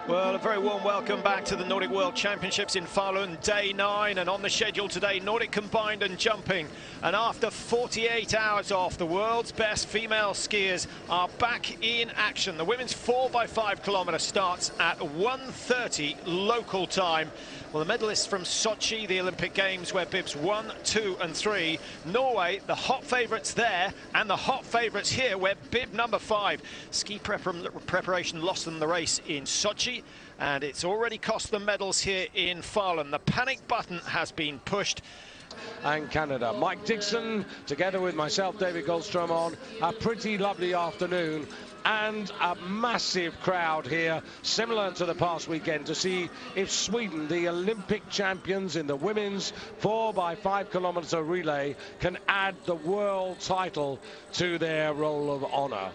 Well, a very warm welcome back to the Nordic World Championships in Falun, day 9, and on the schedule today, Nordic combined and jumping. And after 48 hours off, the world's best female skiers are back in action. The women's 4x5 kilometre starts at 1:30 local time. Well, the medalists from Sochi, the Olympic Games, where bibs 1, 2 and 3. Norway, the hot favourites there, and the hot favourites here, where bib number 5. Ski preparation lost them the race in Sochi, and it's already cost them medals here in Falun. The panic button has been pushed. And Canada. Mike Dixon, together with myself, David Goldstrom, on a pretty lovely afternoon, and a massive crowd here, similar to the past weekend, to see if Sweden, the Olympic champions in the women's 4x5 kilometre relay, can add the world title to their roll of honour.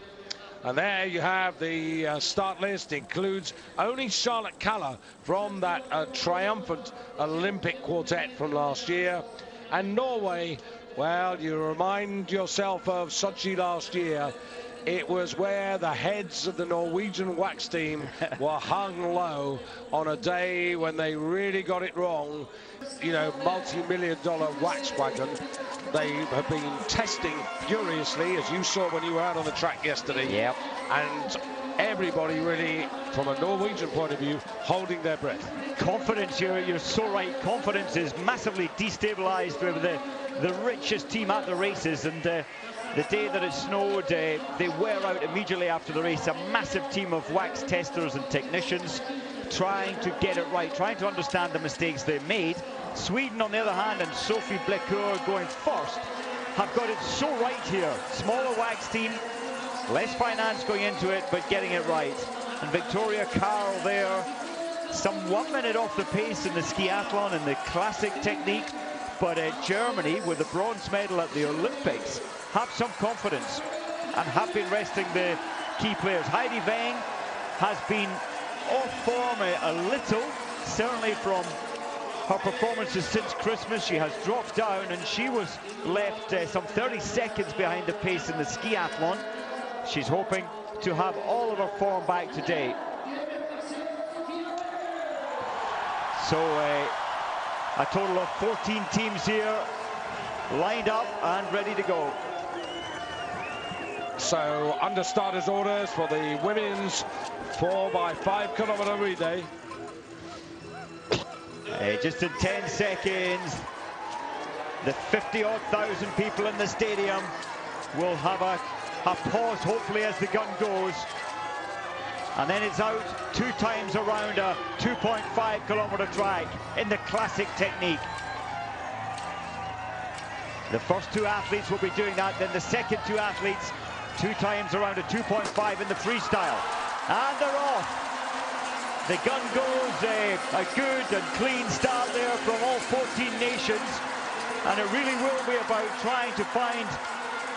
And there you have the start list. Includes only Charlotte Kalla from that triumphant Olympic quartet from last year. And Norway, well, you remind yourself of Sochi last year. It was where the heads of the Norwegian wax team were hung low on a day when they really got it wrong. You know, multi-million-dollar wax wagon. They have been testing furiously, as you saw when you were out on the track yesterday. Yep. And everybody really, from a Norwegian point of view, holding their breath. Confidence, you're so right. Confidence is massively destabilized with the richest team at the races, and the day that it snowed, they were out immediately after the race. A massive team of wax testers and technicians trying to get it right, trying to understand the mistakes they made. Sweden, on the other hand, and Sophie Blecker going first, have got it so right here. Smaller wax team, less finance going into it, but getting it right. And Victoria Karl there, some 1 minute off the pace in the skiathlon and the classic technique. But Germany, with the bronze medal at the Olympics, have some confidence and have been resting the key players. Heidi Weng has been off form a little, certainly from her performances since Christmas. She has dropped down, and she was left some 30 seconds behind the pace in the skiathlon. She's hoping to have all of her form back today. So a total of 14 teams here lined up and ready to go. So under starters orders for the women's 4x5 kilometre relay. Just in 10 seconds, the 50-odd thousand people in the stadium will have a pause, hopefully, as the gun goes. And then it's out 2 times around a 2.5 kilometre track in the classic technique. The first 2 athletes will be doing that, then the second 2 athletes 2 times around a 2.5 in the freestyle. And they're off. The gun goes, a good and clean start there from all 14 nations. And it really will be about trying to find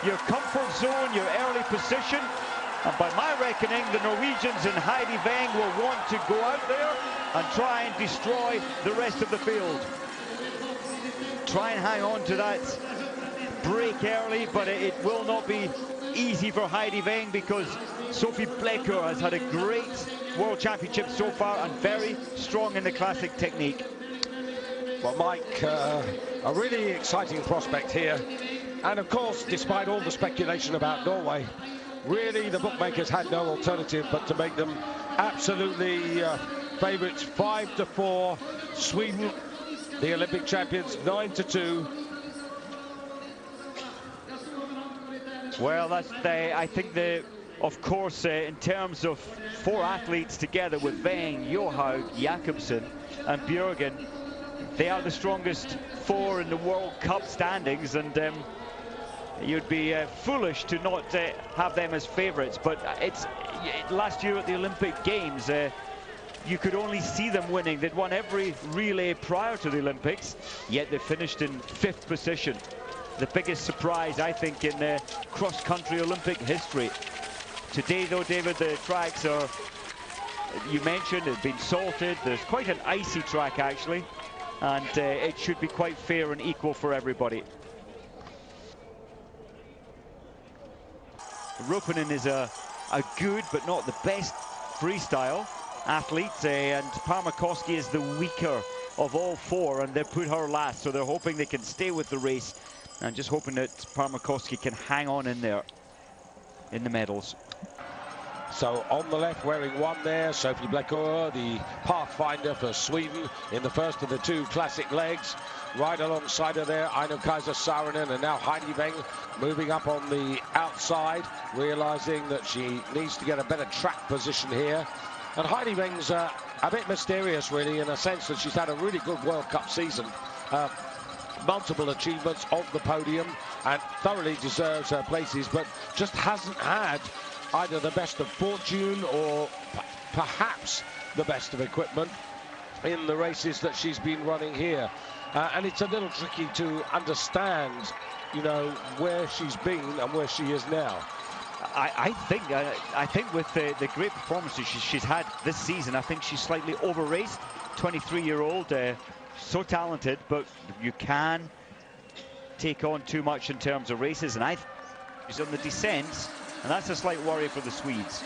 your comfort zone, your early position. And by my reckoning, the Norwegians and Heidi Weng will want to go out there and try and destroy the rest of the field. Try and hang on to that break early, but it will not be easy for Heidi Weng, because Sophie Blecker has had a great World Championship so far and very strong in the classic technique. Well, Mike, a really exciting prospect here. And of course, despite all the speculation about Norway, really the bookmakers had no alternative but to make them absolutely favourites. 5-4, Sweden, the Olympic champions, 9-2. Well, I think of course, in terms of 4 athletes together with Weng, Johaug, Jakobsen and Bjørgen, they are the strongest 4 in the World Cup standings, and you'd be foolish to not have them as favourites. But last year at the Olympic Games, you could only see them winning. They'd won every relay prior to the Olympics, yet they finished in 5th position. The biggest surprise, I think, in cross-country Olympic history. Today, though, David, the tracks are, you mentioned, have been salted. There's quite an icy track, actually, and it should be quite fair and equal for everybody. Ruppinen is a good but not the best freestyle. athlete, and Parmakoski is the weaker of all four, and they put her last, so they're hoping they can stay with the race, and just hoping that Parmakoski can hang on in there in the medals. So on the left, wearing one there, Sophie Blecker, the pathfinder for Sweden in the first of the two classic legs. Right alongside her there, Aino-Kaisa Saarinen, and now Heidi Weng moving up on the outside, realizing that she needs to get a better track position here. And Heidi Weng's a bit mysterious, really, in a sense that she's had a really good World Cup season. Multiple achievements on the podium and thoroughly deserves her places, but just hasn't had either the best of fortune or perhaps the best of equipment in the races that she's been running here. And it's a little tricky to understand, you know, where she's been and where she is now. I think with the great performances she's had this season, I think she's slightly over-raced. 23-year-old, so talented, but you can take on too much in terms of races, and she's on the descents, and that's a slight worry for the Swedes.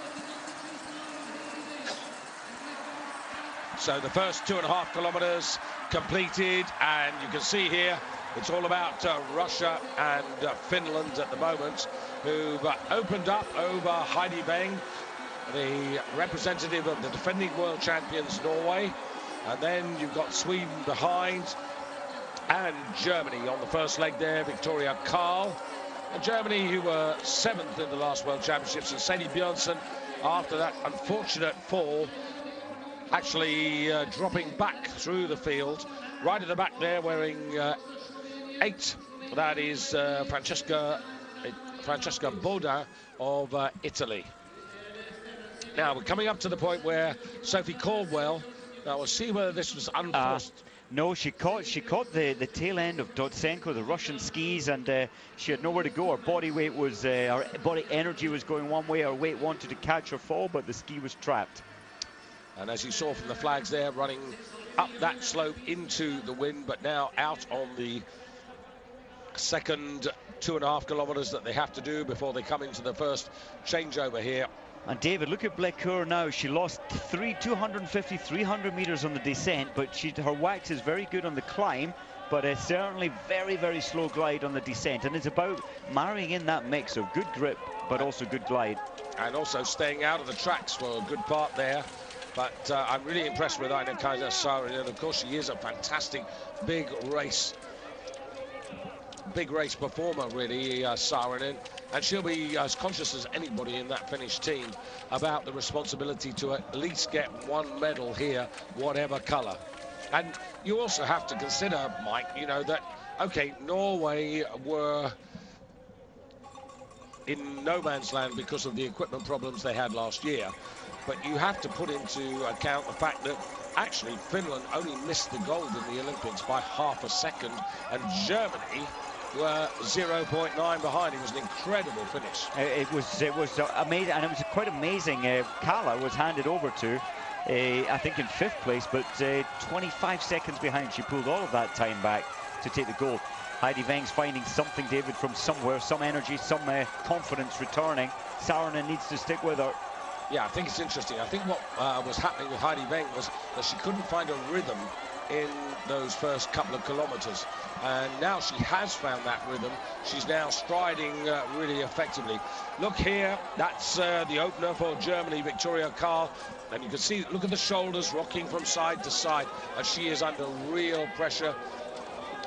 So the first 2.5 kilometers completed, and you can see here it's all about Russia and Finland at the moment, who've opened up over Heidi Weng, the representative of the defending world champions Norway, and then you've got Sweden behind, and Germany on the first leg there, Victoria Karl. And Germany, who were 7th in the last World Championships, and Sadie Björnsson, after that unfortunate fall, actually dropping back through the field. Right at the back there, wearing 8. That is Francesca Boda of Italy. Now, we're coming up to the point where Sophie Caldwell, now we'll see whether this was unforced. No, she caught the tail end of Dotsenko, the Russian skis, and she had nowhere to go. Her body weight was, her body energy was going one way. Her weight wanted to catch her fall, but the ski was trapped. And as you saw from the flags there, running up that slope into the wind, but now out on the second 2.5 kilometers that they have to do before they come into the first changeover here. And David, look at Blecker now. She lost 250, 300 meters on the descent, but her wax is very good on the climb, but it's certainly very, very slow glide on the descent. And it's about marrying in that mix of good grip, but also good glide. And also staying out of the tracks for a good part there. But I'm really impressed with Aino-Kaisa Saarinen, and of course she is a fantastic big race performer, really, Saarinen, and she'll be as conscious as anybody in that Finnish team about the responsibility to at least get one medal here, whatever colour. And you also have to consider, Mike, you know, that, okay, Norway were in no man's land because of the equipment problems they had last year, but you have to put into account the fact that actually Finland only missed the gold in the Olympics by half a second, and Germany were 0.9 behind. It was an incredible finish. It was amazing, and it was quite amazing. Kala was handed over to, I think, in 5th place, but 25 seconds behind. She pulled all of that time back to take the gold. Heidi Weng's finding something, David, from somewhere, some energy, some confidence returning. Saarinen needs to stick with her. Yeah, I think it's interesting. I think what was happening with Heidi Weng was that she couldn't find a rhythm in those first couple of kilometers, and now she has found that rhythm. She's now striding really effectively. Look here, that's the opener for Germany, Victoria Karl, and you can see, look at the shoulders rocking from side to side, and she is under real pressure.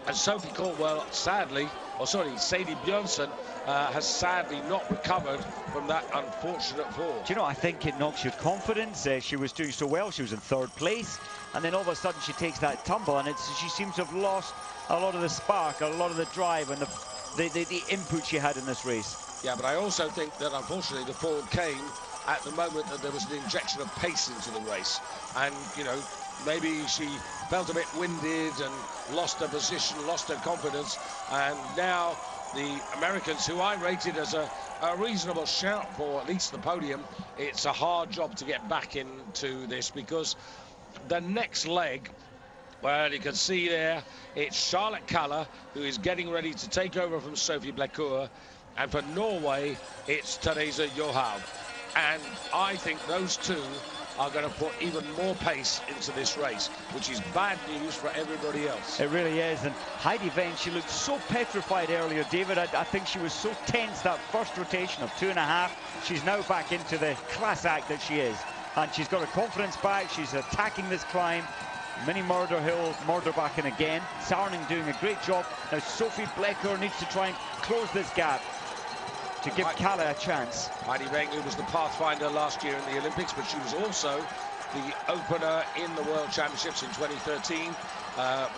And Sophie Caldwell, sadly, Sadie Björnsson has sadly not recovered from that unfortunate fall. Do you know, I think it knocks your confidence. She was doing so well, she was in 3rd place, and then all of a sudden she takes that tumble, and she seems to have lost a lot of the spark, a lot of the drive, and the input she had in this race. Yeah, but I also think that unfortunately the fall came at the moment that there was an injection of pace into the race, and you know, maybe she felt a bit winded and lost her position, lost her confidence, and now the Americans, who I rated as a reasonable shout for at least the podium, it's a hard job to get back into this, because the next leg, well, you can see there, it's Charlotte Kalla who is getting ready to take over from Sophie Blecker, and for Norway, it's Therese Johaug. And I think those two are going to put even more pace into this race, which is bad news for everybody else. It really is. And Heidi Weng, she looked so petrified earlier, David. I think she was so tense that first rotation of 2.5. She's now back into the class act that she is. And she's got her confidence back. She's attacking this climb. Mini Murderhill, Murderbacking again. Saarinen doing a great job. Now Sophie Blecker needs to try and close this gap to give Kalle a chance. Heidi Weng, who was the pathfinder last year in the Olympics, but she was also the opener in the World Championships in 2013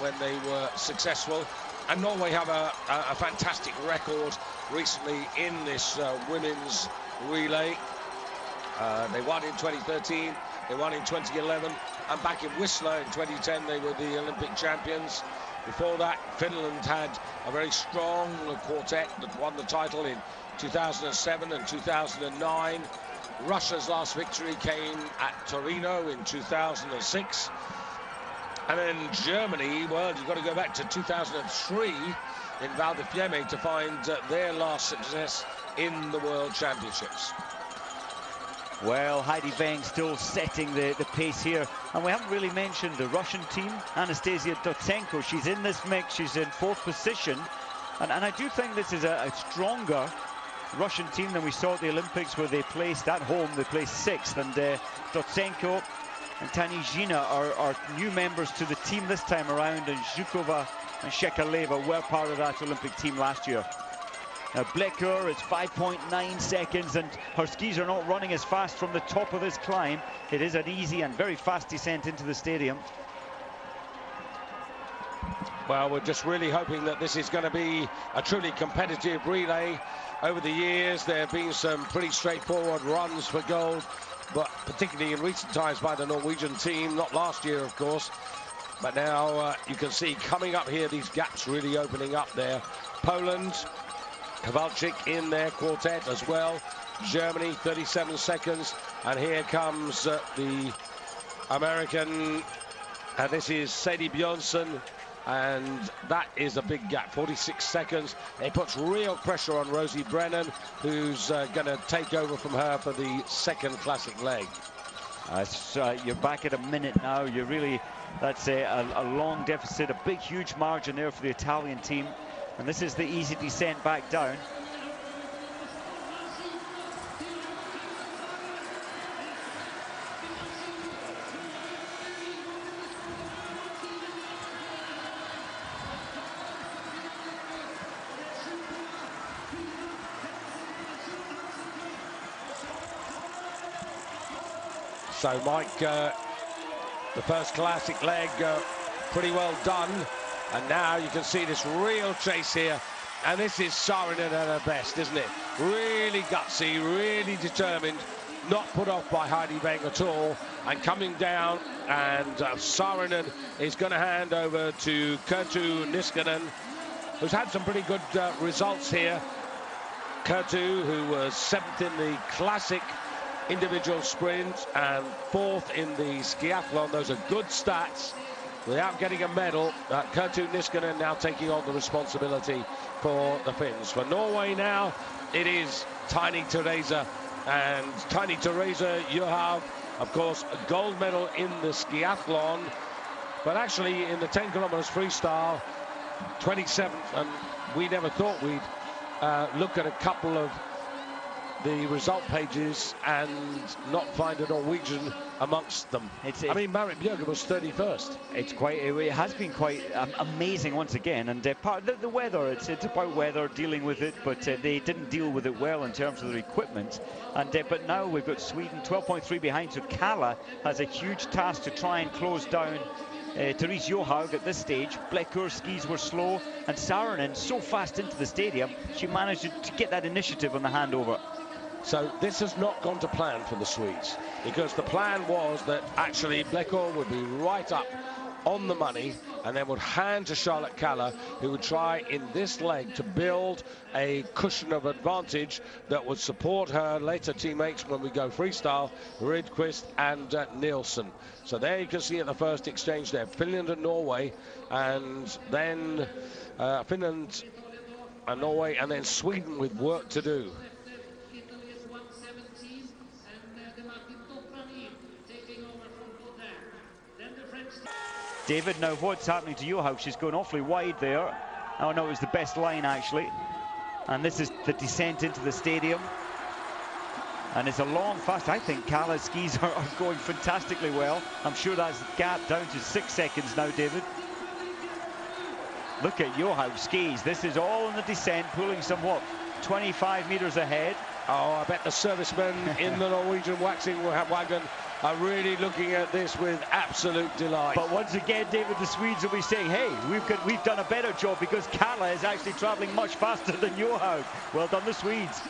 when they were successful. And Norway have a fantastic record recently in this women's relay. They won in 2013, they won in 2011, and back in Whistler in 2010 they were the Olympic champions. Before that, Finland had a very strong quartet that won the title in 2007 and 2009. Russia's last victory came at Torino in 2006. And then Germany, well, you've got to go back to 2003 in Val di Fiemme to find their last success in the World Championships. Well, Heidi Weng still setting the pace here. And we haven't really mentioned the Russian team. Anastasia Dotsenko, she's in this mix. She's in 4th position. And I do think this is a stronger Russian team than we saw at the Olympics, where they placed at home, they placed 6th. And Dotsenko and Tanizhina are new members to the team this time around. And Zhukova and Shekaleva were part of that Olympic team last year. Now Blecker, it's 5.9 seconds, and her skis are not running as fast from the top of this climb. It is an easy and very fast descent into the stadium. Well, we're just really hoping that this is going to be a truly competitive relay. Over the years, there have been some pretty straightforward runs for gold, but particularly in recent times by the Norwegian team, not last year, of course. But now you can see coming up here, these gaps really opening up there. Poland, Kowalczyk in their quartet as well. Germany, 37 seconds. And here comes the American, and this is Sadie Bjornsson. And that is a big gap, 46 seconds. It puts real pressure on Rosie Brennan, who's going to take over from her for the second classic leg. You're back at a minute now. You're really, that's a long deficit, a big, huge margin there for the Italian team. And this is the easy descent back down. So, Mike, the first classic leg pretty well done. And now you can see this real chase here. And this is Saarinen at her best, isn't it? Really gutsy, really determined, not put off by Heidi Weng at all. And coming down, and Saarinen is going to hand over to Kerttu Niskanen, who's had some pretty good results here. Kerttu, who was 7th in the classic individual sprint and 4th in the skiathlon. Those are good stats. Without getting a medal, Kerttu Niskanen now taking on the responsibility for the Finns. For Norway now, it is Tiny Teresa. And Tiny Teresa, you have, of course, a gold medal in the skiathlon, but actually in the 10 kilometers freestyle, 27th. And we never thought we'd look at a couple of the result pages and not find a Norwegian amongst them. I mean, Marit Bjørgen was 31st. It has been quite amazing once again, and part of the weather, it's about weather, dealing with it, but they didn't deal with it well in terms of their equipment. And but now we've got Sweden 12.3 behind, so Kalle has a huge task to try and close down Therese Johaug at this stage. Blecker's skis were slow, and Saarinen so fast into the stadium, she managed to get that initiative on the handover. So this has not gone to plan for the Swedes, because the plan was that actually Blecker would be right up on the money and then would hand to Charlotte Kalle, who would try in this leg to build a cushion of advantage that would support her later teammates when we go freestyle, Rydqvist and Nielsen. So there you can see at the first exchange there, Finland and Norway, and then Finland and Norway, and then Sweden with work to do. David, now what's happening to Johaug? She's going awfully wide there. Oh no, it was the best line actually. And this is the descent into the stadium. And it's a long, fast. I think Cala's skis are going fantastically well. I'm sure that's gap down to 6 seconds now, David. Look at Johaug's skis. This is all in the descent, pulling somewhat 25 meters ahead. Oh, I bet the servicemen in the Norwegian waxing wagon are really looking at this with absolute delight. But once again, David, the Swedes will be saying, hey, we've done a better job because Kala is actually traveling much faster than Johaug. Well done, the Swedes.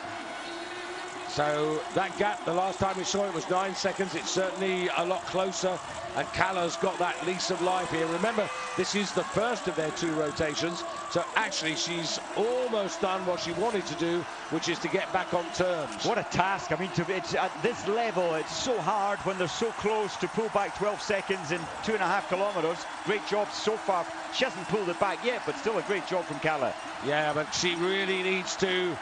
So that gap, the last time we saw it was 9 seconds. It's certainly a lot closer, and Kala's got that lease of life here. Remember, this is the first of their 2 rotations, so actually she's almost done what she wanted to do, which is to get back on terms. What a task. I mean, it's at this level, it's so hard when they're so close to pull back 12 seconds in 2.5 kilometers. Great job so far. She hasn't pulled it back yet, but still a great job from Kala. Yeah, but she really needs to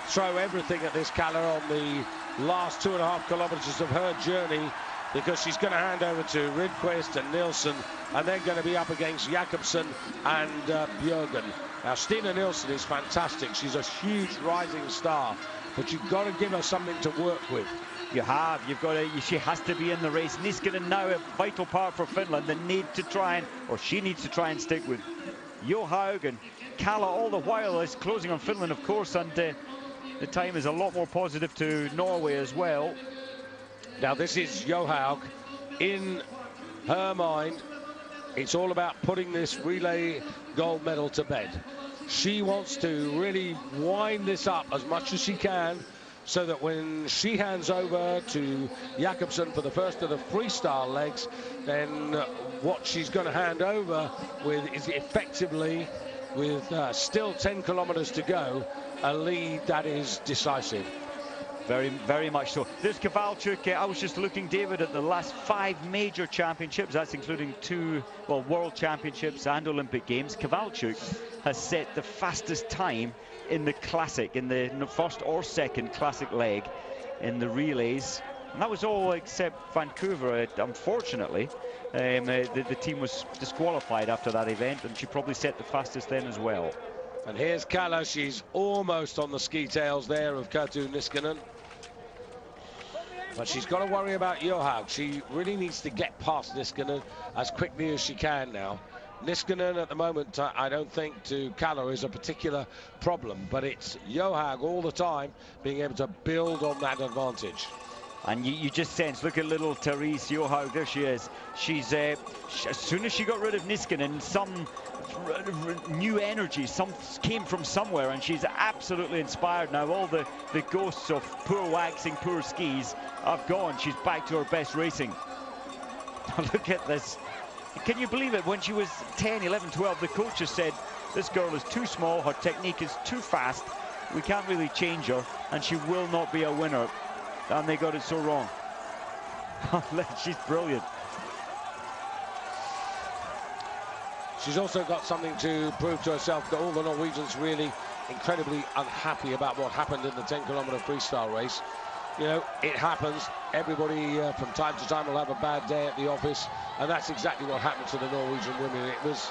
throw everything at this Kala on the last 2.5 kilometers of her journey, because she's going to hand over to Rydquist and Nielsen, and then going to be up against Jakobsen and Bjørgen. Now, Stina Nielsen is fantastic. She's a huge rising star, but you've got to give her something to work with. You've got to, she has to be in the race. Niskanen now a vital part for Finland. They need to try and, or she needs to try and stick with Johaug, and Kala all the while is closing on Finland, of course, and the time is a lot more positive to Norway as well. Now, this is Johaug. In her mind, it's all about putting this relay gold medal to bed. She wants to really wind this up as much as she can, so that when she hands over to Jakobsen for the first of the freestyle legs, then what she's going to hand over with is effectively, with still 10 kilometers to go, a lead that is decisive. Very, very much so. There's Kowalczyk. I was just looking, David, at the last 5 major championships. That's including 2, well, World Championships and Olympic Games. Kowalczyk has set the fastest time in the classic, in the first or second classic leg in the relays. And that was all except Vancouver, unfortunately. The team was disqualified after that event, and she probably set the fastest then as well. And here's Kala. She's almost on the ski tails there of Kerttu Niskanen. But she's got to worry about Johaug. She really needs to get past Niskanen as quickly as she can now. Niskanen at the moment, I don't think to Kala is a particular problem, but it's Johaug all the time being able to build on that advantage. And you just sense, look at little Therese Johaug, there she is. She's, as soon as she got rid of Niskanen, some new energy came from somewhere, and she's absolutely inspired now. All the ghosts of poor waxing, poor skis have gone. She's back to her best racing. Look at this. Can you believe it? When she was 10, 11, 12, the coaches said, this girl is too small, her technique is too fast, we can't really change her, and she will not be a winner. And they got it so wrong. She's brilliant. She's also got something to prove to herself, that all the Norwegians really incredibly unhappy about what happened in the 10-kilometer freestyle race. You know, it happens. Everybody from time to time will have a bad day at the office, and that's exactly what happened to the Norwegian women. It was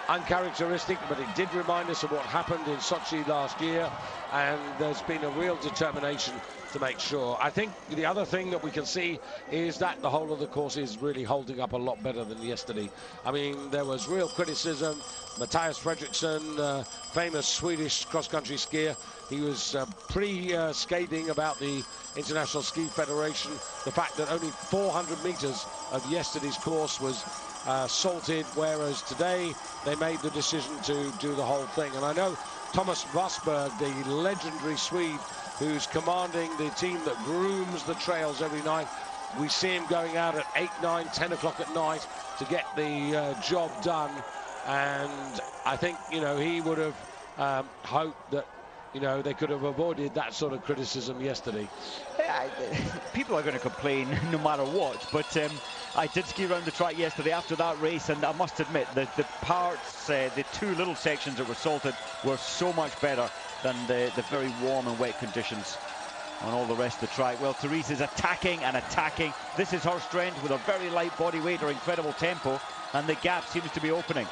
uncharacteristic, but it did remind us of what happened in Sochi last year, and there's been a real determination to make sure. I think the other thing that we can see is that the whole of the course is really holding up a lot better than yesterday. I mean, there was real criticism. Matthias Fredriksson, famous Swedish cross-country skier, he was pretty scathing about the International Ski Federation, the fact that only 400 meters of yesterday's course was salted, whereas today they made the decision to do the whole thing. And I know Thomas Wassberg, the legendary Swede who's commanding the team that grooms the trails every night, we see him going out at 8, 9, 10 o'clock at night to get the job done. And I think, you know, he would have hoped that, you know, they could have avoided that sort of criticism yesterday. People are going to complain no matter what, but I did ski around the track yesterday after that race, and I must admit that the parts, the 2 little sections that were salted, were so much better than the very warm and wet conditions on all the rest of the track. Well, Therese is attacking and attacking. This is her strength, with a very light body weight, her incredible tempo. and the gap seems to be opening.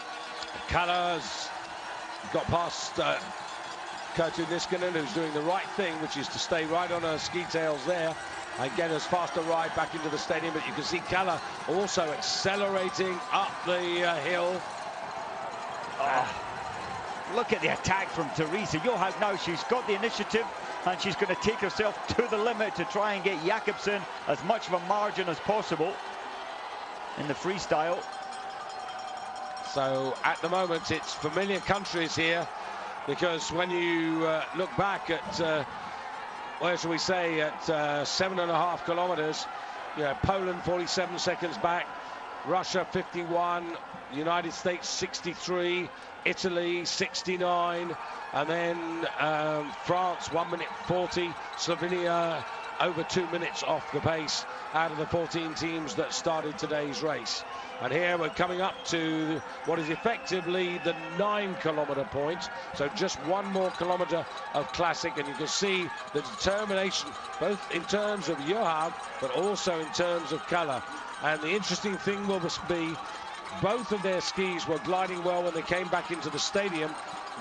Kaller's got past Kerttu Niskanen, who's doing the right thing, which is to stay right on her ski tails there and get as fast a ride back into the stadium. But you can see Kaller also accelerating up the hill. Look at the attack from Teresa Johaug now. She's got the initiative and she's going to take herself to the limit to try and get Jakobsen as much of a margin as possible in the freestyle. So at the moment it's familiar countries here, because when you look back at where shall we say, at 7.5 kilometers, you know, Poland 47 seconds back, Russia 51, United States 63, Italy 69, and then France 1 minute 40, Slovenia over 2 minutes off the pace out of the 14 teams that started today's race. And here we're coming up to what is effectively the 9-kilometer point, so just 1 more kilometer of classic, and you can see the determination both in terms of Johaug but also in terms of Kaller. And the interesting thing will be both of their skis were gliding well when they came back into the stadium.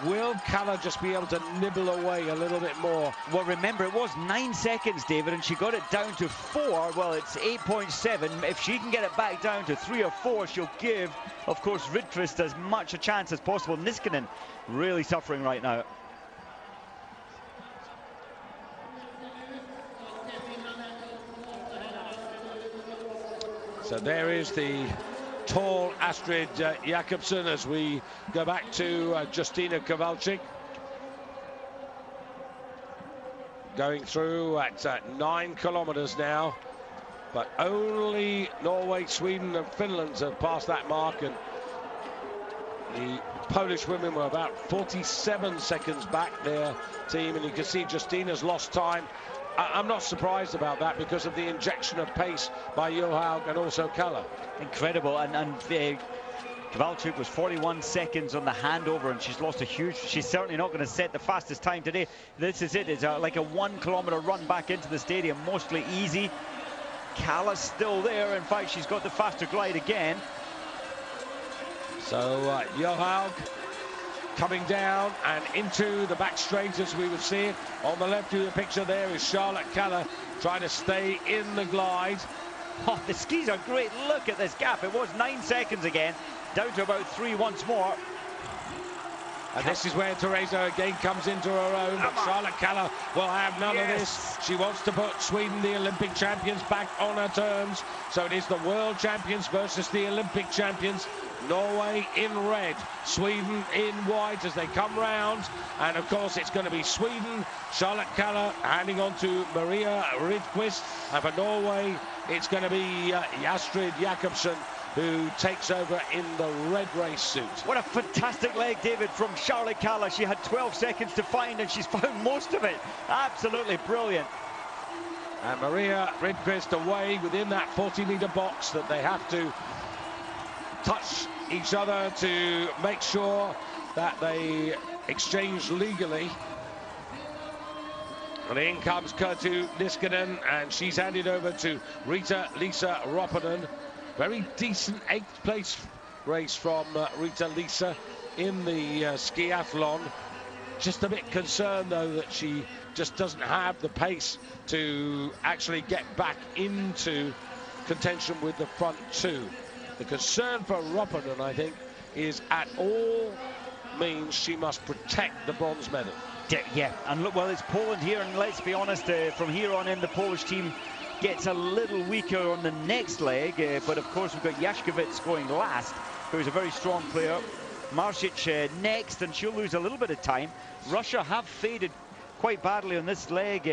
Will Kaller just be able to nibble away a little bit more? Well, remember, it was 9 seconds, David, and she got it down to 4. Well, it's 8.7. If she can get it back down to 3 or 4, she'll give, of course, Rydqvist as much a chance as possible. Niskanen really suffering right now. So there is the tall Astrid Jakobsen as we go back to Justina Kowalczyk. Going through at 9 kilometers now, but only Norway, Sweden and Finland have passed that mark, and the Polish women were about 47 seconds back, their team, and you can see Justina's lost time. I'm not surprised about that because of the injection of pace by Johaug and also Kaller. Incredible, and Kowalczyk was 41 seconds on the handover, and she's lost a huge. She's certainly not going to set the fastest time today. This is it. It's like a 1 kilometer run back into the stadium, mostly easy. Kaller's still there. In fact, she's got the faster glide again. So Johaug coming down and into the back straight as we would see it. On the left of the picture there is Charlotte Kaller trying to stay in the glide. Oh, the skis are great. Look at this gap. It was 9 seconds again, down to about 3 once more. And this is where Teresa again comes into her own, but Charlotte Kaller will have none of this. She wants to put Sweden, the Olympic champions, back on her terms. So it is the world champions versus the Olympic champions. Norway in red, Sweden in white as they come round. And of course it's going to be Sweden, Charlotte Kaller handing on to Maria Rydqvist. And for Norway, it's going to be Astrid Jakobsen who takes over in the red race suit. What a fantastic leg, David, from Charlotte Kaller. She had 12 seconds to find, and she's found most of it. Absolutely brilliant. And Maria Rydqvist away within that 40-meter box that they have to touch each other to make sure that they exchange legally. And in comes Kerttu Niskanen, and she's handed over to Rita-Liisa Ropponen. Very decent 8th place race from Rita-Liisa in the skiathlon. Just a bit concerned, though, that she just doesn't have the pace to actually get back into contention with the front two. The concern for Ropponen, I think, is at all means she must protect the bronze medal. Yeah, and look, well, it's Poland here, and let's be honest, from here on in, the Polish team gets a little weaker on the next leg, but of course we've got Jaśkowiec going last, who's a very strong player. Marsic next, and she'll lose a little bit of time. Russia have faded quite badly on this leg.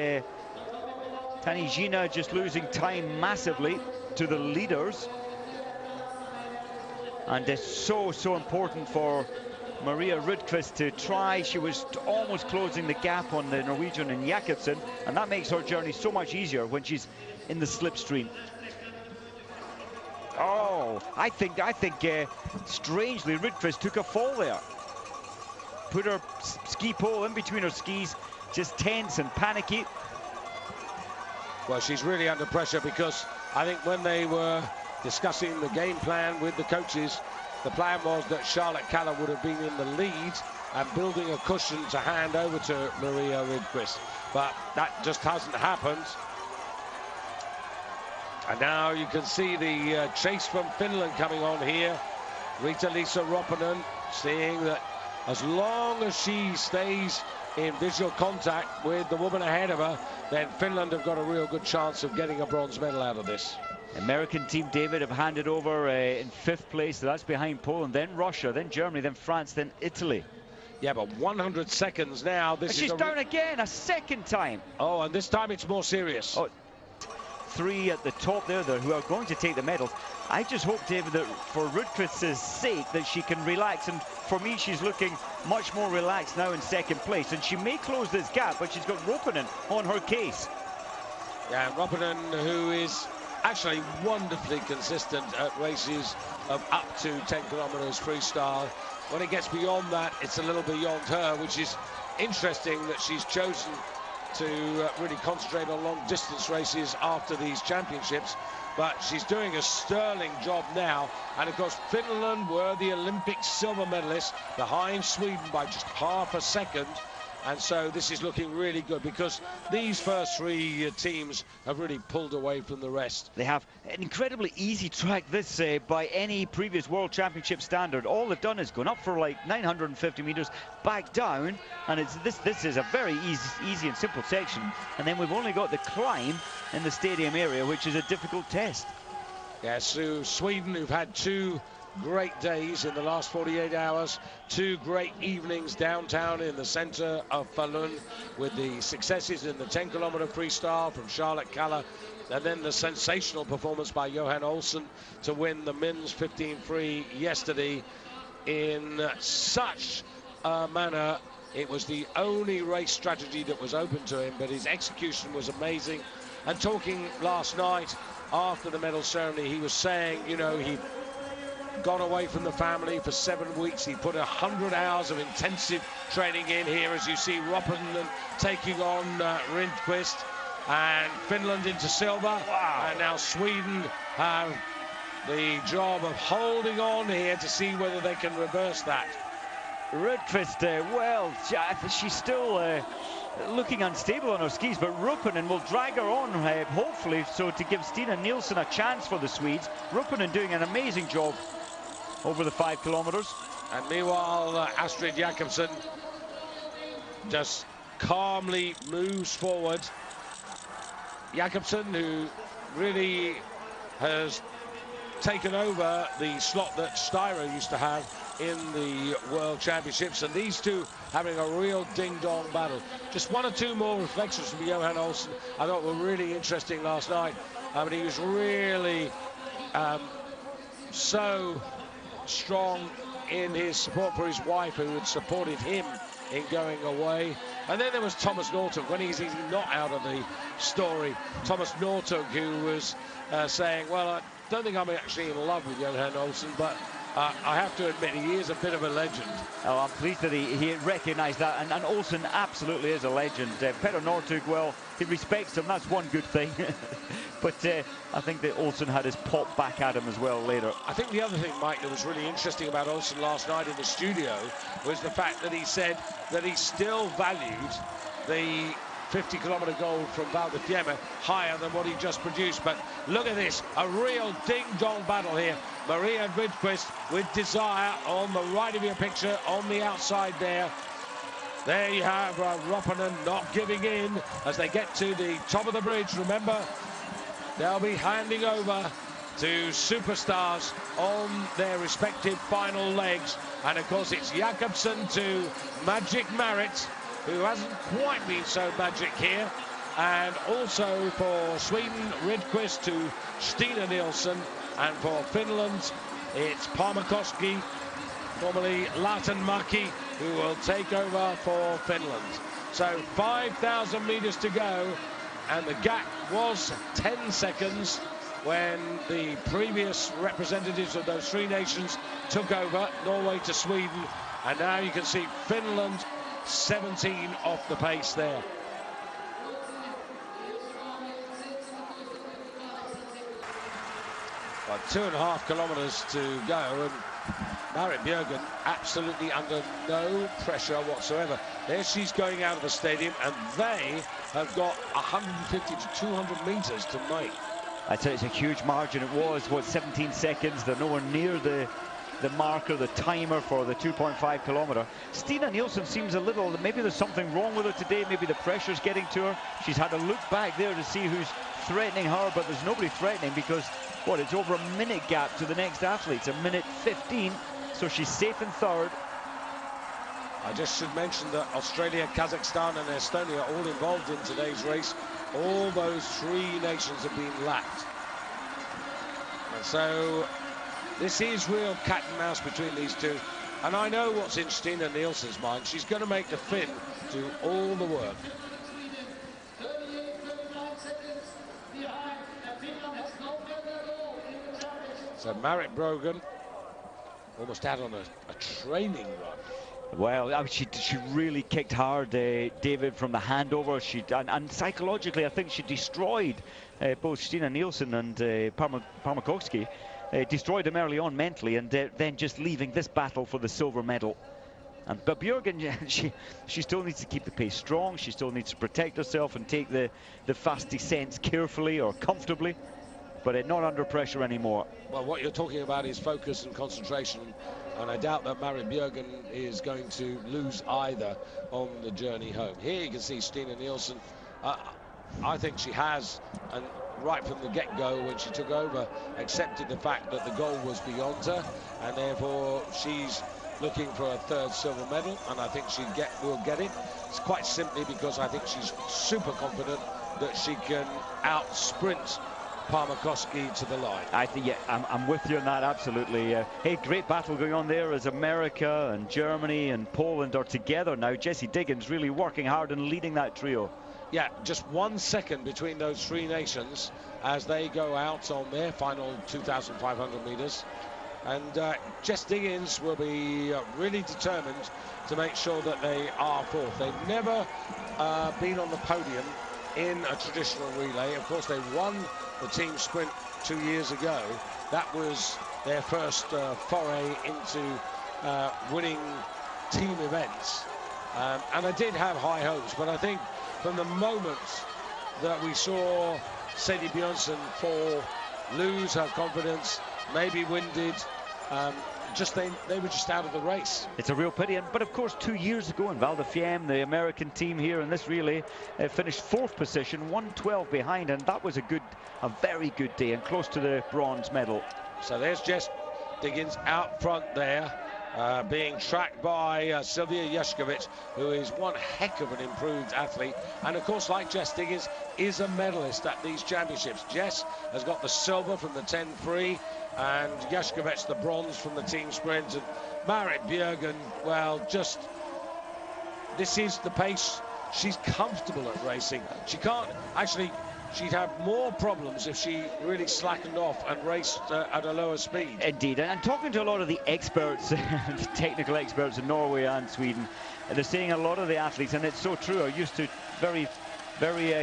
Tanizhina just losing time massively to the leaders. And it's so important for Maria Rydqvist to try. She was almost closing the gap on the Norwegian and Jakobsen, and that makes her journey so much easier when she's in the slipstream. Oh, I think strangely Rydqvist took a fall there. Put her ski pole in between her skis, just tense and panicky. Well, she's really under pressure because I think when they were discussing the game plan with the coaches. The plan was that Charlotte Kalla would have been in the lead and building a cushion to hand over to Maria Rydquist, but that just hasn't happened. And now you can see the chase from Finland coming on here. Riitta-Liisa Ropponen seeing that as long as she stays in visual contact with the woman ahead of her, then Finland have got a real good chance of getting a bronze medal out of this. American team, David, have handed over in 5th place. So that's behind Poland, then Russia, then Germany, then France, then Italy. Yeah, but 100 seconds now. This she's down again, a second time. Oh, and this time it's more serious. Oh, 3 at the top there who are going to take the medals. I just hope, David, that for Rydquist's sake that she can relax, and for me she's looking much more relaxed now in 2nd place, and she may close this gap, but she's got Ropponen on her case. Yeah, Ropponen, who is actually wonderfully consistent at races of up to 10 kilometers freestyle. When it gets beyond that, it's a little beyond her, which is interesting that she's chosen to really concentrate on long distance races after these championships. But she's doing a sterling job now. And of course, Finland were the Olympic silver medalists behind Sweden by just half a second. And so this is looking really good because these first 3 teams have really pulled away from the rest. They have an incredibly easy track, this by any previous World Championship standard. All they've done is gone up for like 950 meters, back down, and it's this is a very easy and simple section. And then we've only got the climb in the stadium area, which is a difficult test. Yeah, so Sweden, who've had 2 great days in the last 48 hours, 2 great evenings downtown in the center of Falun, with the successes in the 10-kilometer freestyle from Charlotte Kalla, and then the sensational performance by Johan Olsen to win the men's 15 free yesterday in such a manner. It was the only race strategy that was open to him, but his execution was amazing. And talking last night after the medal ceremony, he was saying, you know, he'd gone away from the family for 7 weeks. He put 100 hours of intensive training in here, as you see Ropponen taking on Rydquist, and Finland into silver. Wow. And now Sweden have the job of holding on here to see whether they can reverse that. Rydquist, well, she's still looking unstable on her skis, but Ropponen will drag her on, hopefully, so to give Stina Nilsson a chance for the Swedes. Ropponen doing an amazing job over the 5 kilometers. And meanwhile, Astrid Jakobsen just calmly moves forward. Jakobsen, who really has taken over the slot that Styra used to have in the World Championships, and these two having a real ding-dong battle. Just 1 or 2 more reflections from Johan Olsen I thought were really interesting last night. I mean, he was really so strong in his support for his wife, who had supported him in going away. And then there was Thomas Northug, when he's not out of the story. Thomas Northug, who was saying, well, I don't think I'm actually in love with Johan Olsen, but I have to admit he is a bit of a legend. Oh, I'm pleased that he recognised that, and Olsen absolutely is a legend. Petter Northug, well, he respects him, that's one good thing. But I think that Olsen had his pop back at him as well later. I think the other thing, Mike, that was really interesting about Olsen last night in the studio was the fact that he said that he still valued the 50-kilometer gold from Val di Fiemme higher than what he just produced. But look at this, a real ding-dong battle here. Maria Rydquist with Desire on the right of your picture, on the outside there. There you have Ropponen not giving in as they get to the top of the bridge. Remember, they'll be handing over to superstars on their respective final legs. And of course, it's Jakobsen to Magic Marit, who hasn't quite been so magic here. And also for Sweden, Rydquist to Stina Nilsson. And for Finland, it's Parmakoski, formerly Latenmäki, who will take over for Finland. So 5,000 meters to go, and the gap was 10 seconds when the previous representatives of those 3 nations took over, Norway to Sweden. And now you can see Finland 17 off the pace there. Like 2.5 kilometres to go, and Marit Bjørgen absolutely under no pressure whatsoever. There she's going out of the stadium, and they have got 150 to 200 metres to make. I'd say it's a huge margin. It was, what, 17 seconds. They're nowhere near the marker, the timer for the 2.5 kilometre. Stina Nielsen seems a little, maybe there's something wrong with her today. Maybe the pressure's getting to her. She's had a look back there to see who's threatening her, but there's nobody threatening because, what, it's over a minute gap to the next athlete. It's a minute 15, so she's safe in third. I just should mention that Australia, Kazakhstan and Estonia are all involved in today's race. All those three nations have been lapped. And so this is real cat and mouse between these two. And I know what's in Stina Nielsen's mind. She's going to make the Finn do all the work. So Marit Bjørgen almost out on a training run. Well, she really kicked hard, David, from the handover. And psychologically, I think she destroyed both Stina Nielsen and Parmakovsky. Destroyed them early on mentally, and then just leaving this battle for the silver medal. But Bjørgen, she still needs to keep the pace strong. She still needs to protect herself and take the fast descents carefully or comfortably, but not under pressure anymore. Well, what you're talking about is focus and concentration, and I doubt that Marit Bjørgen is going to lose either on the journey home. Here you can see Stina Nielsen. I think she has, and right from the get-go when she took over, accepted the fact that the goal was beyond her, and therefore she's looking for a third silver medal, and I think will get it. It's quite simply because I think she's super confident that she can out-sprint Parmakovsky to the line. I think, yeah, I'm with you on that, absolutely. Hey, great battle going on there as America and Germany and Poland are together now. Jessie Diggins really working hard and leading that trio. Yeah, just 1 second between those three nations as they go out on their final 2,500 meters. And Jess Diggins will be really determined to make sure that they are fourth. They've never been on the podium in a traditional relay. Of course, they won the team sprint 2 years ago. That was their first foray into winning team events. And I did have high hopes, but I think from the moment that we saw Sadie Bjørnsen fall, lose her confidence, maybe winded, they were just out of the race. It's a real pity, but of course 2 years ago in Val di Fiemme, the American team here in this relay finished 4th position, 1:12 behind, and that was a very good day and close to the bronze medal. So there's Jess Diggins out front there, being tracked by Sylvia Yeshkovich, who is one heck of an improved athlete, and of course, like Jess Diggins, is a medalist at these championships. Jess has got the silver from the 10 free, and Yeshkovich the bronze from the team sprint. And Marit Bjørgen, well, this is the pace. She's comfortable at racing. She can't actually. She'd have more problems if she really slackened off and raced at a lower speed. Indeed, and talking to a lot of the experts, the technical experts in Norway and Sweden, they're saying a lot of the athletes, and it's so true, are used to very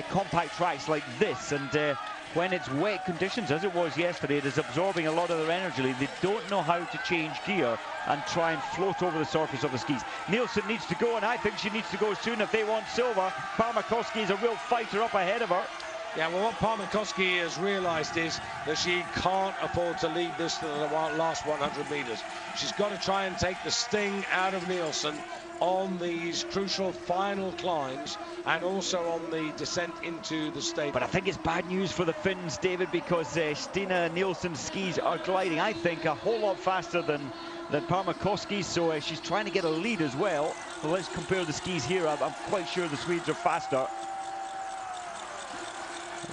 compact tracks like this, and when it's wet conditions, as it was yesterday, it is absorbing a lot of their energy. They don't know how to change gear and try and float over the surface of the skis. Nielsen needs to go, and I think she needs to go soon if they want silver. Parmakovsky is a real fighter up ahead of her. Yeah, well, what Parmakovsky has realised is that she can't afford to lead this to the last 100 metres. She's got to try and take the sting out of Nielsen on these crucial final climbs and also on the descent into the stadium. But I think it's bad news for the Finns, David, because Stina Nielsen's skis are gliding, I think, a whole lot faster than Parmakovsky, so she's trying to get a lead as well. Well, let's compare the skis here. I'm quite sure the Swedes are faster.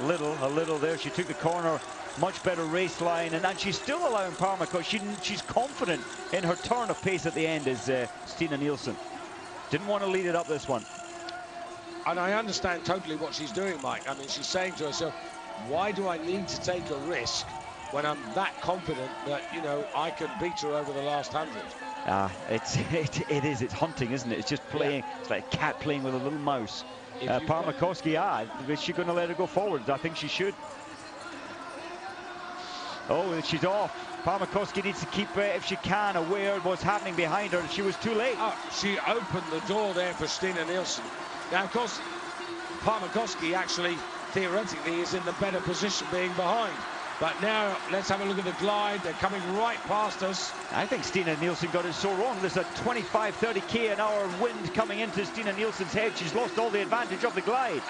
A little there. She took the corner, much better race line, and she's still allowing Parmakovsky. She's confident in her turn of pace at the end, is Stina Nielsen. Didn't want to lead it up this one. And I understand totally what she's doing, Mike. I mean, she's saying to herself, why do I need to take a risk when I'm that confident that, you know, I can beat her over the last 100? It's hunting, isn't it? It's just playing. Yeah. It's like a cat playing with a little mouse. Parmakovsky, is she going to let her go forward? I think she should. Oh, and she's off. Parmakowski needs to keep, if she can, aware of what's happening behind her. She was too late. She opened the door there for Stina Nielsen. Now, of course, Parmakowski actually, theoretically, is in the better position being behind. But now, let's have a look at the glide. They're coming right past us. I think Stina Nielsen got it so wrong. There's a 25-30 k/h wind coming into Stina Nielsen's head. She's lost all the advantage of the glide.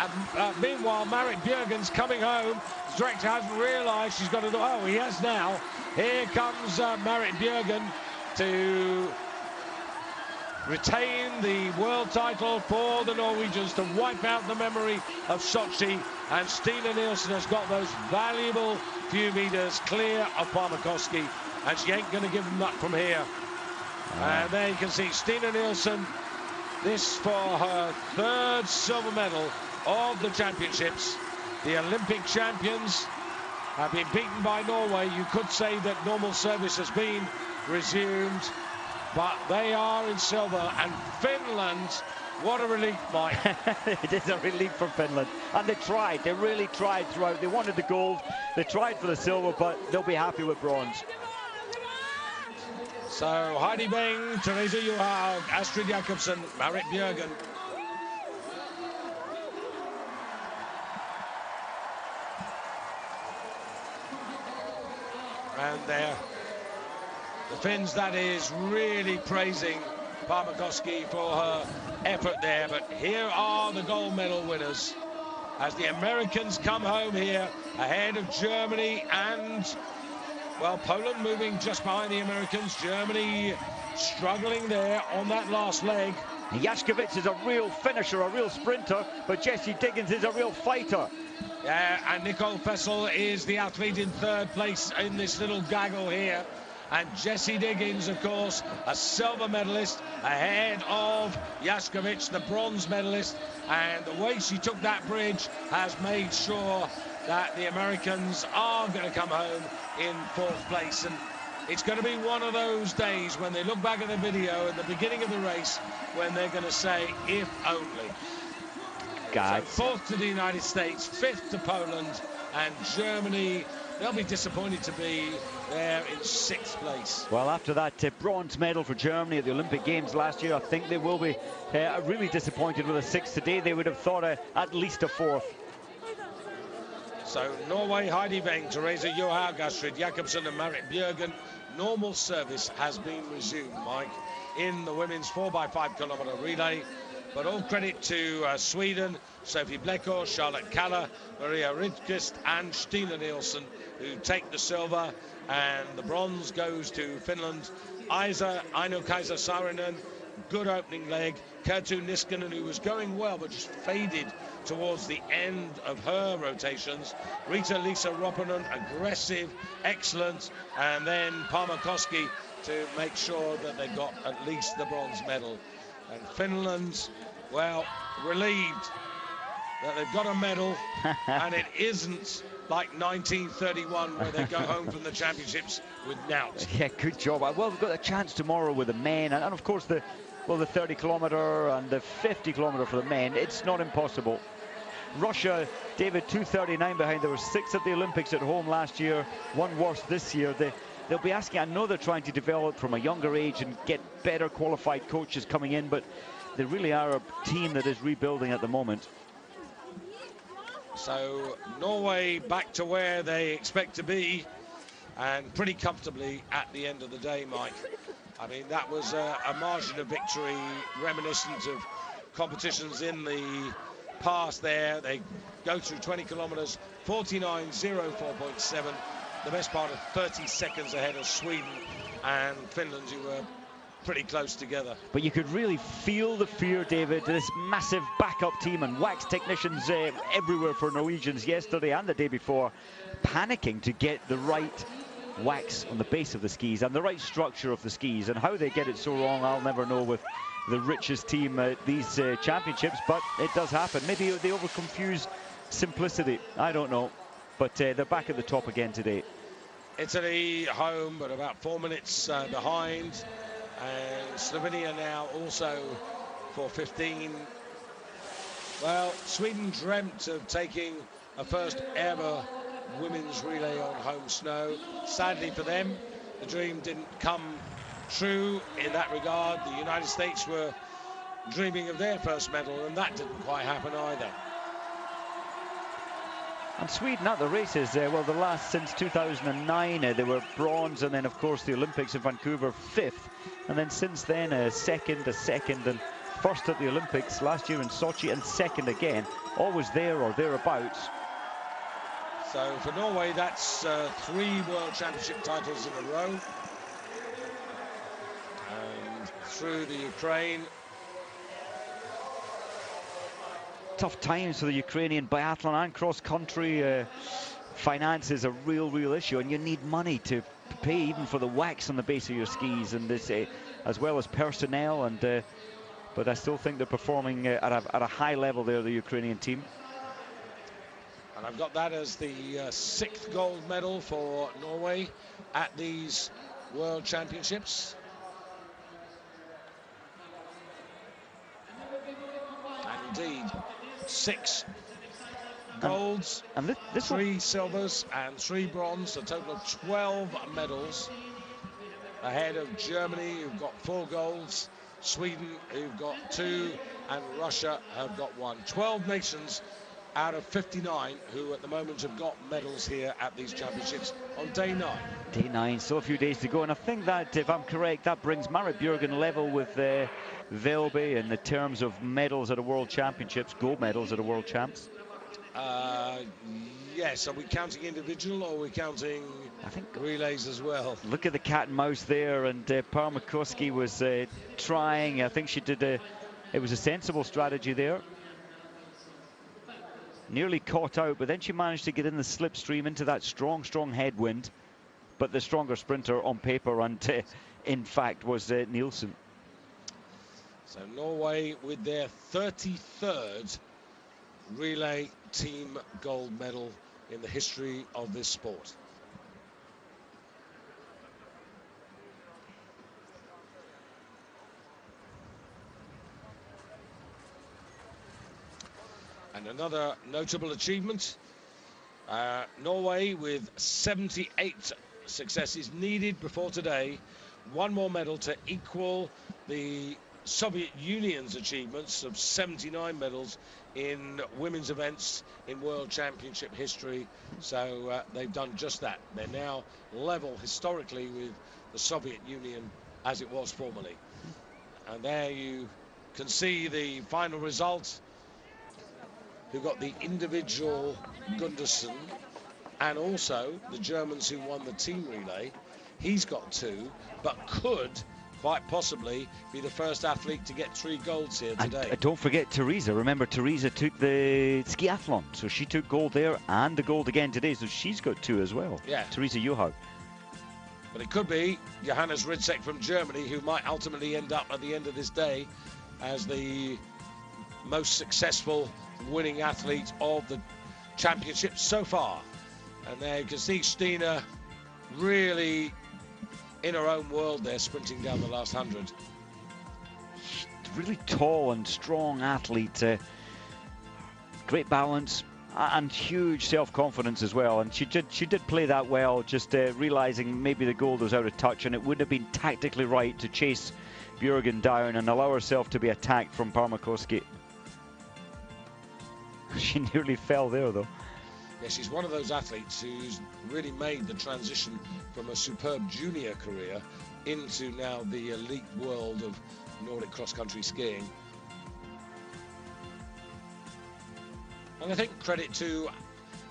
Meanwhile, Marit Bjørgen's coming home. The director hasn't realised she's got to do... Oh, he has now. Here comes Marit Bjørgen to retain the world title for the Norwegians, to wipe out the memory of Sochi. And Stina Nielsen has got those valuable few metres clear of Parmakowski, and she ain't going to give them up from here. And there you can see Stina Nielsen, this for her third silver medal of the championships. The Olympic champions have been beaten by Norway. You could say that normal service has been resumed, but they are in silver. And Finland, what a relief, Mike. It is a relief for Finland. And they really tried throughout. They wanted the gold, they tried for the silver, but they'll be happy with bronze. So Heidi Beng, Therese Johaug, Astrid Jakobsen, Marit Bjørgen. And there, the Finns, that is, really praising Parmakowski for her effort there. But here are the gold medal winners as the Americans come home here ahead of Germany and, well, Poland moving just behind the Americans. Germany struggling there on that last leg. Jaškovic is a real finisher, a real sprinter, but Jessie Diggins is a real fighter. Yeah, and Nicole Fessel is the athlete in third place in this little gaggle here. And Jessie Diggins, of course, a silver medalist ahead of Jaškovic, the bronze medalist. And the way she took that bridge has made sure that the Americans are going to come home in fourth place. And it's going to be one of those days when they look back at the video at the beginning of the race when they're going to say, if only. God. So fourth to the United States, fifth to Poland, and Germany, they'll be disappointed to be there in sixth place. Well, after that bronze medal for Germany at the Olympic Games last year, I think they will be really disappointed with a sixth today. They would have thought at least a fourth. So Norway, Heidi Beng, Therese Johaug, Astrid Jakobsen and Marit Bjørgen. Normal service has been resumed, Mike, in the women's 4x5 kilometre relay. But all credit to Sweden, Sophie Bleckor, Charlotte Kalla, Maria Rydqvist and Stina Nielsen, who take the silver, and the bronze goes to Finland. Aino-Kaisa Saarinen, good opening leg. Kerttu Niskanen, who was going well but just faded towards the end of her rotations. Rita-Lisa Ropponen, aggressive, excellent, and then Parmakowski to make sure that they got at least the bronze medal. And Finland, well, relieved that they've got a medal and it isn't like 1931 where they go home from the championships with nout. Yeah, good job. Well, we've got a chance tomorrow with the men, and of course the 30-kilometre and the 50-kilometre for the men. It's not impossible. Russia, David, 2:39 behind. There were 6 at the Olympics at home last year, one worse this year. They'll be asking, I know they're trying to develop from a younger age and get better qualified coaches coming in, but they really are a team that is rebuilding at the moment. So Norway back to where they expect to be, and pretty comfortably at the end of the day, Mike. I mean, that was a margin of victory reminiscent of competitions in the past there. They go through 20 kilometres, 49.04.7. The best part of 30 seconds ahead of Sweden and Finland, who were pretty close together. But you could really feel the fear, David, this massive backup team and wax technicians everywhere for Norwegians yesterday and the day before, panicking to get the right wax on the base of the skis and the right structure of the skis. And how they get it so wrong, I'll never know with the richest team at these championships, but it does happen. Maybe they overconfuse simplicity, I don't know. But they're back at the top again today. Italy home, but about 4 minutes behind. And Slovenia now also for 15. Well, Sweden dreamt of taking a first ever women's relay on home snow. Sadly for them, the dream didn't come true in that regard. The United States were dreaming of their first medal, and that didn't quite happen either. And Sweden at the races, well, the last since 2009, they were bronze, and then of course the Olympics in Vancouver, 5th, and then since then a second, and first at the Olympics last year in Sochi, and second again, always there or thereabouts. So for Norway, that's 3 World Championship titles in a row. And through the Ukraine. Tough times for the Ukrainian biathlon and cross-country. Finance is a real issue, and you need money to pay even for the wax on the base of your skis, and this, as well as personnel. And but I still think they're performing at a high level there, the Ukrainian team. And I've got that as the 6th gold medal for Norway at these World Championships. And indeed, 6 golds, and this 3 silvers and 3 bronze, a total of 12 medals, ahead of Germany, who've got 4 golds, Sweden, who've got 2, and Russia have got 1. 12 nations out of 59 who at the moment have got medals here at these championships on day 9. Day 9, so a few days to go, and I think that, if I'm correct, that brings Marit Bjørgen level with Velby in the terms of medals at the World Championships, gold medals at the World Champs. Yes, are we counting individual, or are we counting, I think, relays as well? Look at the cat and mouse there, and Parma Koski was trying. I think she did it was a sensible strategy there. Nearly caught out, but then she managed to get in the slipstream into that strong headwind. But the stronger sprinter on paper, and in fact, was Nielsen. So Norway with their 33rd relay team gold medal in the history of this sport. And another notable achievement, Norway with 78 successes needed before today, 1 more medal to equal the Soviet Union's achievements of 79 medals in women's events in World Championship history. So they've done just that. They're now level historically with the Soviet Union as it was formerly. And there you can see the final result. Who got the individual Gundersen, and also the Germans who won the team relay. He's got 2, but could quite possibly be the first athlete to get 3 golds here today. And don't forget Teresa. Remember, Teresa took the skiathlon, so she took gold there and the gold again today, so she's got 2 as well. Yeah. Teresa Johaug. But it could be Johannes Ridsek from Germany, who might ultimately end up at the end of this day as the most successful winning athlete of the championship so far. And there you can see Stina really in her own world there, sprinting down the last 100. Really tall and strong athlete, great balance and huge self-confidence as well, and she did play that well, just realizing maybe the gold was out of touch, and it would have been tactically right to chase Bjørgen down and allow herself to be attacked from Parma Koski. She nearly fell there, though. Yeah, she's one of those athletes who's really made the transition from a superb junior career into now the elite world of Nordic cross-country skiing. And I think credit to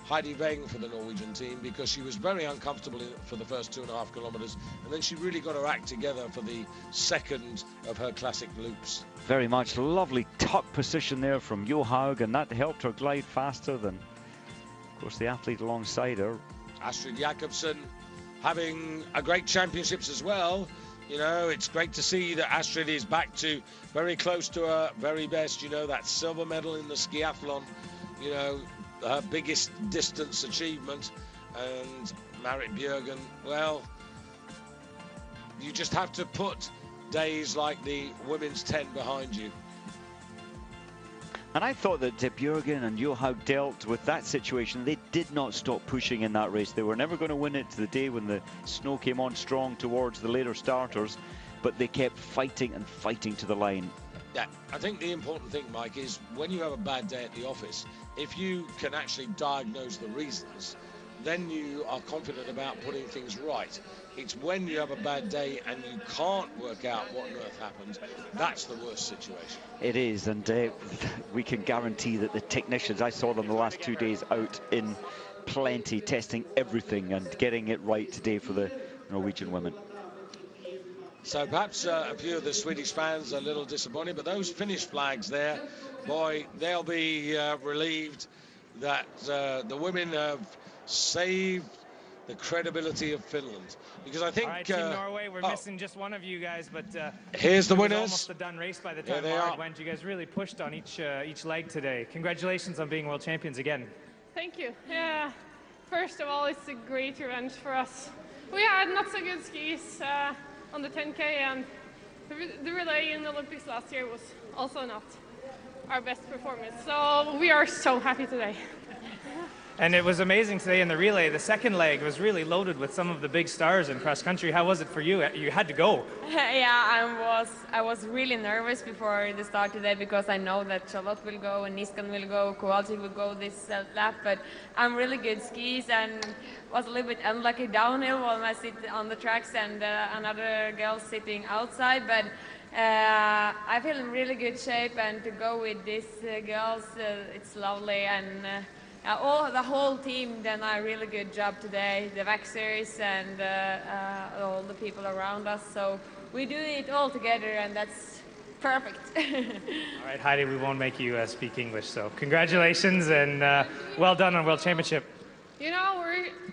Heidi Weng for the Norwegian team, because she was very uncomfortable for the first 2.5 kilometers, and then she really got her act together for the second of her classic loops. Very much lovely tuck position there from Johaug, and that helped her glide faster than, of course, the athlete alongside her. Astrid Jakobsen having a great championships as well. You know, it's great to see that Astrid is back to very close to her very best. You know, that silver medal in the skiathlon, you know, her biggest distance achievement. And Marit Bjørgen, well, you just have to put days like the women's 10 behind you. And I thought that Bjørgen and Johaug dealt with that situation. They did not stop pushing in that race. They were never going to win it to the day when the snow came on strong towards the later starters, but they kept fighting and fighting to the line. Yeah, I think the important thing, Mike, is when you have a bad day at the office, if you can actually diagnose the reasons, then you are confident about putting things right. It's when you have a bad day and you can't work out what on earth happened, that's the worst situation. It is, and we can guarantee that the technicians, I saw them the last 2 days out in plenty, testing everything and getting it right today for the Norwegian women. So perhaps a few of the Swedish fans are a little disappointed, but those Finnish flags there, boy, they'll be relieved that the women have saved the credibility of Finland, because I think. All right, Team Norway, we're missing just one of you guys, but here's the winners. Almost a done race by the time it went. You guys really pushed on each leg today. Congratulations on being world champions again. Thank you. Yeah, first of all, it's a great revenge for us. We had not so good skis on the 10K, and the relay in the Olympics last year was also not our best performance. So we are so happy today. And it was amazing today in the relay. The second leg was really loaded with some of the big stars in cross country. How was it for you? You had to go. Yeah, I was really nervous before the start today because I know that Charlotte will go and Niskan will go, Kowalczyk will go this lap, but I'm really good skis and was a little bit unlucky downhill while I sit on the tracks and another girl sitting outside, but I feel in really good shape, and to go with these girls, it's lovely, and the whole team done a really good job today, the Vaxxers and all the people around us. So we do it all together, and that's perfect. All right, Heidi, we won't make you speak English, so congratulations and well done on World Championship. You know,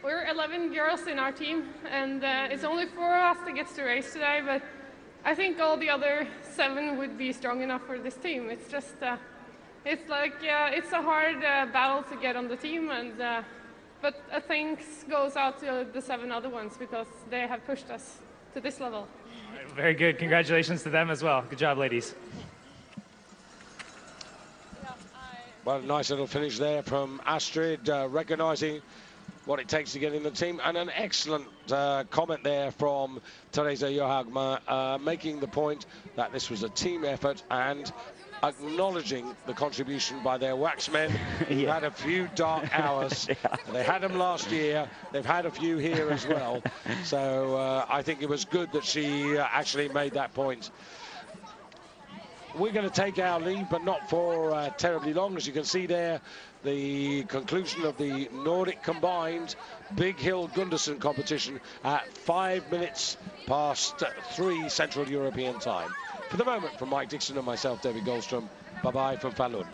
we're 11 girls in our team, and it's only 4 of us that gets to race today, but I think all the other 7 would be strong enough for this team. It's just it's like, it's a hard battle to get on the team, and but thanks goes out to the 7 other ones because they have pushed us to this level. Right, very good. Congratulations to them as well. Good job, ladies. Well, nice little finish there from Astrid, recognising what it takes to get in the team, and an excellent comment there from Teresa Johaug, making the point that this was a team effort and acknowledging the contribution by their waxmen who had a few dark hours. They had them last year, they've had a few here as well, so I think it was good that she actually made that point. We're going to take our leave, but not for terribly long. As you can see there, the conclusion of the Nordic combined Big Hill Gundersen competition at 5 minutes past 3 Central European time. For the moment, from Mike Dixon and myself, David Goldstrom, bye-bye from Falun.